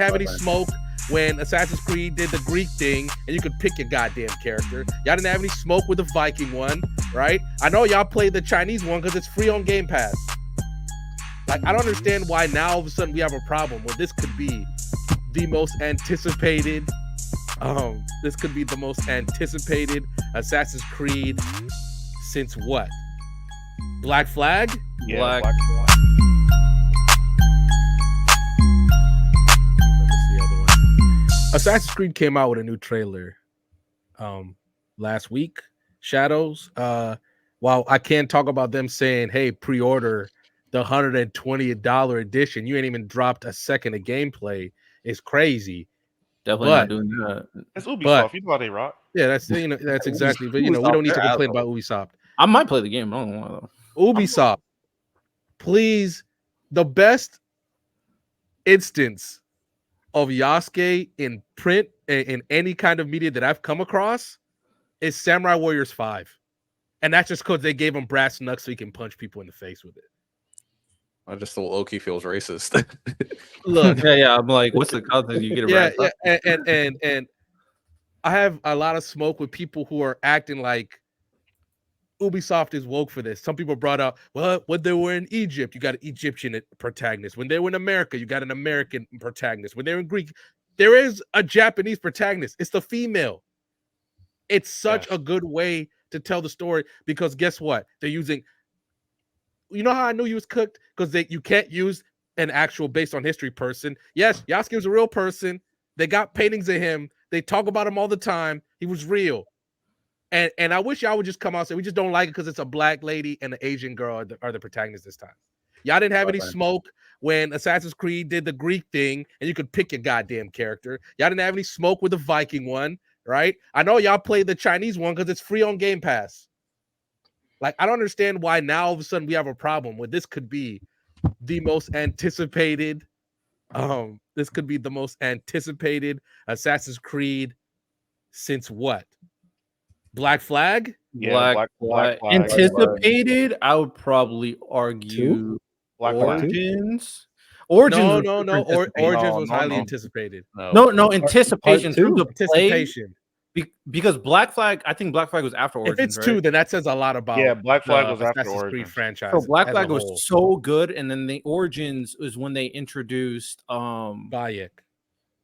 have any smoke when Assassin's Creed did the Greek thing and you could pick your goddamn character. Y'all didn't have any smoke with the Viking one, right? I know y'all played the Chinese one because it's free on Game Pass. Like, I don't understand why now all of a sudden we have a problem where this could be the most anticipated Assassin's Creed since what? Black Flag? Yeah, Black Flag. Assassin's Creed came out with a new trailer last week, Shadows. While I can't talk about them saying, hey, pre-order the $120 edition, you ain't even dropped a second of gameplay. It's crazy. Definitely not doing that. It's Ubisoft. You know how they rock. Yeah, that's exactly. But we don't need to complain about Ubisoft. I might play the game. I don't know though. Ubisoft, please, the best instance of Yasuke in print in any kind of media that I've come across is Samurai Warriors 5. And that's just because they gave him brass knucks so he can punch people in the face with it. I just thought Loki feels racist. Look, yeah. I'm like, what's the content you get? And I have a lot of smoke with people who are acting like Ubisoft is woke for this. Some people brought up, well, when they were in Egypt, you got an Egyptian protagonist. When they were in America, you got an American protagonist. When they were in Greek, there is a Japanese protagonist. It's the female. It's such a good way to tell the story because guess what? They're using. You know how I knew he was cooked? Because you can't use an actual based on history person. Yes, Yasuke was a real person. They got paintings of him. They talk about him all the time. He was real. And I wish y'all would just come out and say we just don't like it because it's a black lady and an Asian girl are the protagonists this time. Y'all didn't have any smoke when Assassin's Creed did the Greek thing and you could pick your goddamn character. Y'all didn't have any smoke with the Viking one, right? I know y'all played the Chinese one because it's free on Game Pass. Like, I don't understand why now all of a sudden we have a problem where this could be the most anticipated. This could be the most anticipated Assassin's Creed since what? Black Flag? Yeah, Black Flag. Anticipated, I would probably argue Black Flag. Origins. No. Origins was highly no. anticipated. No, anticipation through the Anticipation. because Black Flag, I think Black Flag was after Origins. If it's two, then that says a lot about Black Flag was after Assassin's Creed Origins franchise. So Black Flag was so good, and then the Origins is when they introduced Bayek.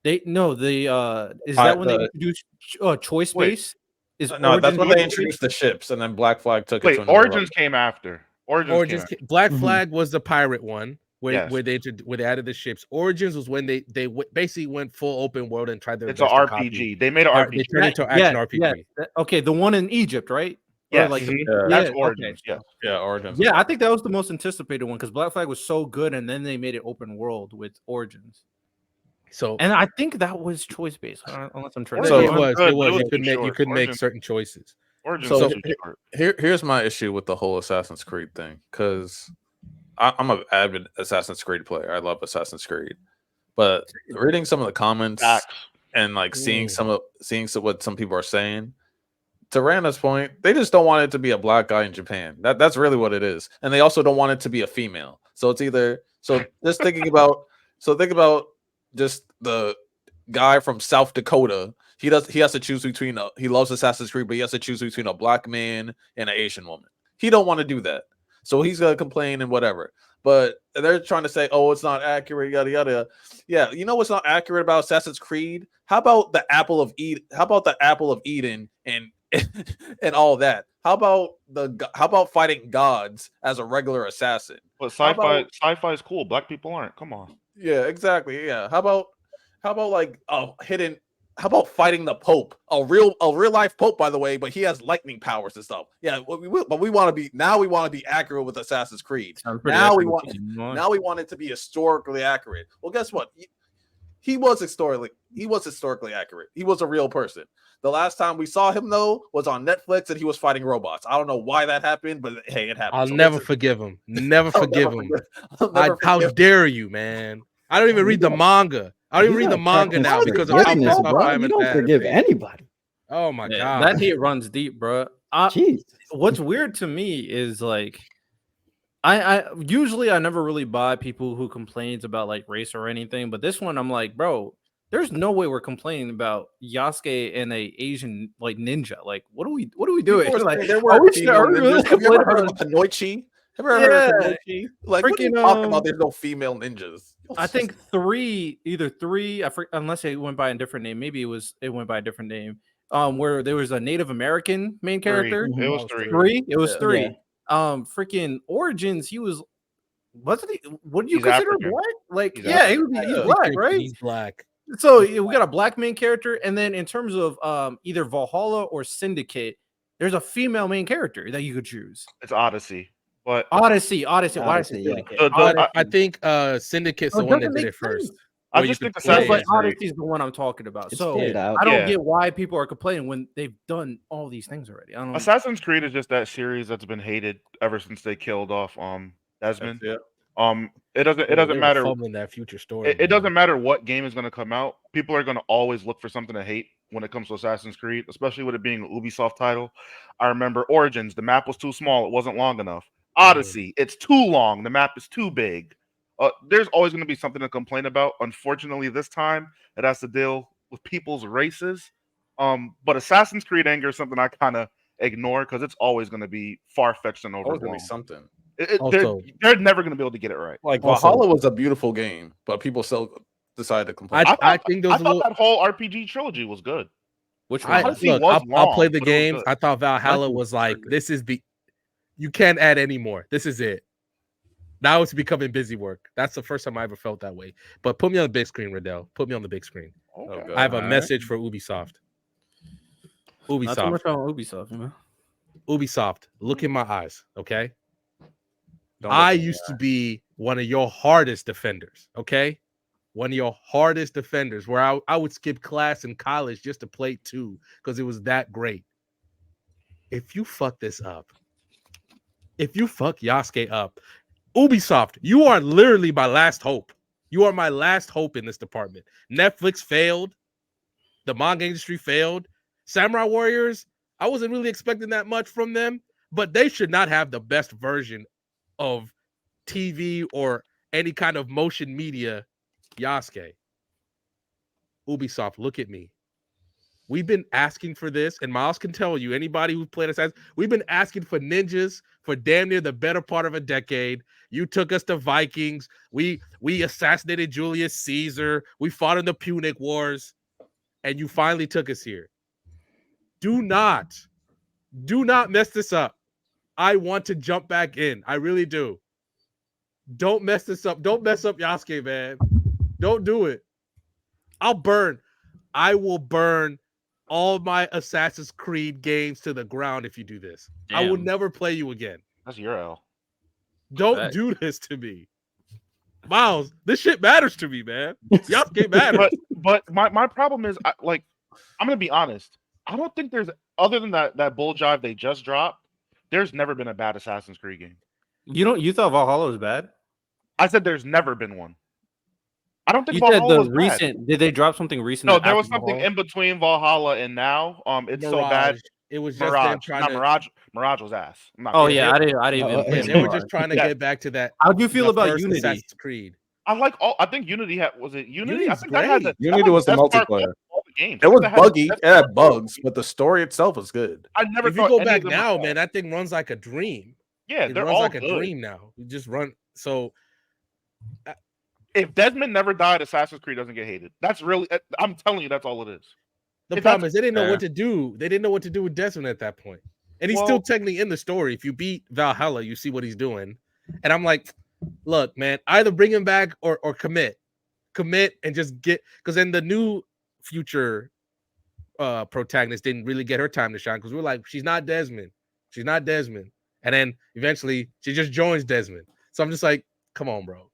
is that when they introduced choice base? No, that's when they introduced the ships, and then Black Flag took it. Wait, Origins came after. Black Flag was the pirate one where they added the ships. Origins was when they basically went full open world and tried to. It's an RPG. They made an RPG. They turned it into action RPG. Okay, the one in Egypt, right? Yeah, that's Origins. Okay. Yeah, Origins. Yeah, I think that was the most anticipated one because Black Flag was so good, and then they made it open world with Origins. So, and I think that was choice based, unless I'm trying. So it was. You could make certain choices. So here's my issue with the whole Assassin's Creed thing, because I'm an avid Assassin's Creed player. I love Assassin's Creed, but reading some of the comments and like seeing what some people are saying, to Rana's point, they just don't want it to be a black guy in Japan. That's really what it is, and they also don't want it to be a female. So it's either just think about just the guy from South Dakota. He has to choose between he loves Assassin's Creed, but he has to choose between a black man and an Asian woman. He don't want to do that. So he's gonna complain and whatever. But they're trying to say, oh, it's not accurate, yada yada. Yeah, you know what's not accurate about Assassin's Creed? How about the Apple of Eden? How about the Apple of Eden and and all that? How about fighting gods as a regular assassin? But sci-fi is cool. Black people aren't. Come on. Yeah, exactly. Yeah. How about like hidden? How about fighting the Pope? A real life Pope, by the way, but he has lightning powers and stuff. Yeah, but we want to be accurate with Assassin's Creed. Now we want it to be historically accurate. Well, guess what? He was historically accurate. He was a real person. The last time we saw him though was on Netflix, and he was fighting robots. I don't know why that happened, but hey, it happened. I'll never forgive him. Never forgive him. How dare you, man? I don't even read the manga. I don't even read the manga now because of how pissed off I am. You don't forgive anybody. Oh my god, that hate runs deep, bro. Jeez. What's weird to me is like, I usually I never really buy people who complains about like race or anything, but this one I'm like, bro, there's no way we're complaining about Yasuke and a Asian like ninja. Like, what are we doing? People were Like, saying there are were we female ninjas. Have you ever heard of about? Hanoichi? Have you ever heard of Yeah, Hanoichi? Like, what are you freaking talking about? There's no female ninjas. I think either three, unless it went by a different name. Maybe it went by a different name. Where there was a Native American main character. It was three. Three. It was Yeah. three. Yeah. Freaking Origins. He wasn't he? What do you He's consider African. black? Like, He's yeah, he's Yeah. black, right? He's black. So we got a black main character, and then in terms of either Valhalla or Syndicate, there's a female main character that you could choose. It's Odyssey, but Odyssey. Why did I say Yeah. Syndicate? I think Syndicate's Oh, the it one that doesn't did make it first. sense. I Where just you think could Yeah, Assassin's play but it. Creed. Odyssey's the one I'm talking about. It's So split out. I don't Yeah. get why people are complaining when they've done all these things already. I don't. Assassin's Creed is just that series that's been hated ever since they killed off Desmond. Yeah. It doesn't matter. Fumbling that future story. It doesn't matter what game is going to come out. People are going to always look for something to hate when it comes to Assassin's Creed, especially with it being an Ubisoft title. I remember Origins, the map was too small, it wasn't long enough. Odyssey, it's too long, the map is too big. There's always going to be something to complain about. Unfortunately, this time it has to deal with people's races. But Assassin's Creed anger is something I kind of ignore because it's always going to be far-fetched and Always gonna overblown. be something. They're never going to be able to get it right. Like Also- Valhalla was a beautiful game, but people still decided to complain. I think those I thought that whole RPG trilogy was good. Which one? Odyssey look, was I'll play long, the but it was games. good. I thought Valhalla Odyssey was was like, good. this is you can't add any more. This is it. Now it's becoming busy work. That's the first time I ever felt that way. But put me on the big screen, Riddell. Put me on the big screen. Okay. Okay. I have a Alright. message for Ubisoft. Not too Ubisoft. much on Ubisoft, you know. Ubisoft. Look in my eyes, okay? Don't I look at used to be one of your hardest defenders, okay? One of your hardest defenders where I would skip class in college just to play 2 because it was that great. If you fuck this up, if you fuck Yasuke up, Ubisoft, you are literally my last hope. You are my last hope in this department. Netflix failed. The manga industry failed. Samurai Warriors, I wasn't really expecting that much from them, but they should not have the best version of TV or any kind of motion media. Yasuke. Ubisoft, look at me. We've been asking for this, and Miles can tell you, anybody who's played Assassin's, we've been asking for ninjas for damn near the better part of a decade. You took us to Vikings. We assassinated Julius Caesar. We fought in the Punic Wars, and you finally took us here. Do not mess this up. I want to jump back in. I really do. Don't mess this up. Don't mess up Yasuke, man. Don't do it. I will burn all my Assassin's Creed games to the ground if you do this. I will Damn. never play you again. That's your L. Don't Facts. do this to me. Miles, this shit matters to me, man. Yasuke matters. But my problem is, I'm gonna be honest. I don't think there's, other than that bull jive they just dropped, there's never been a bad Assassin's Creed game. You thought Valhalla was bad? I said there's never been one. I don't think You said Valhalla the was bad. recent. Did they drop something recent? No, there was after something Valhalla? in between Valhalla and now. It's so bad. Mirage. It was just them Mirage, trying not to. Mirage. Mirage was ass. I'm not Oh gonna yeah, lie. I didn't Oh, even. yeah, play They were Mirage. just trying to Yeah. get back to that. How do you feel the about first Unity? Assassin's Creed. I like all. I think Unity was it Unity? I Unity's think that had great. Unity was the best part multiplayer. of all the games. It I think was that had buggy. the It best had part of all the bugs, games. but the story itself was good. I never If you thought go any back of them were now, bad. man, that thing runs like a dream. Yeah, It they're runs all like a good. dream now. You just run. So If Desmond never died, Assassin's Creed doesn't get hated. That's really. I'm telling you, that's all it is. the If problem that's is they didn't know fair. what to do. They didn't know what to do with Desmond at that point. And he's still Well- technically in the story. If you beat Valhalla, you see what he's doing. And I'm like, look, man, either bring him back or commit and just get, because then the new future protagonist didn't really get her time to shine because we're like, she's not Desmond. And then eventually she just joins Desmond. So I'm just like, come on, bro.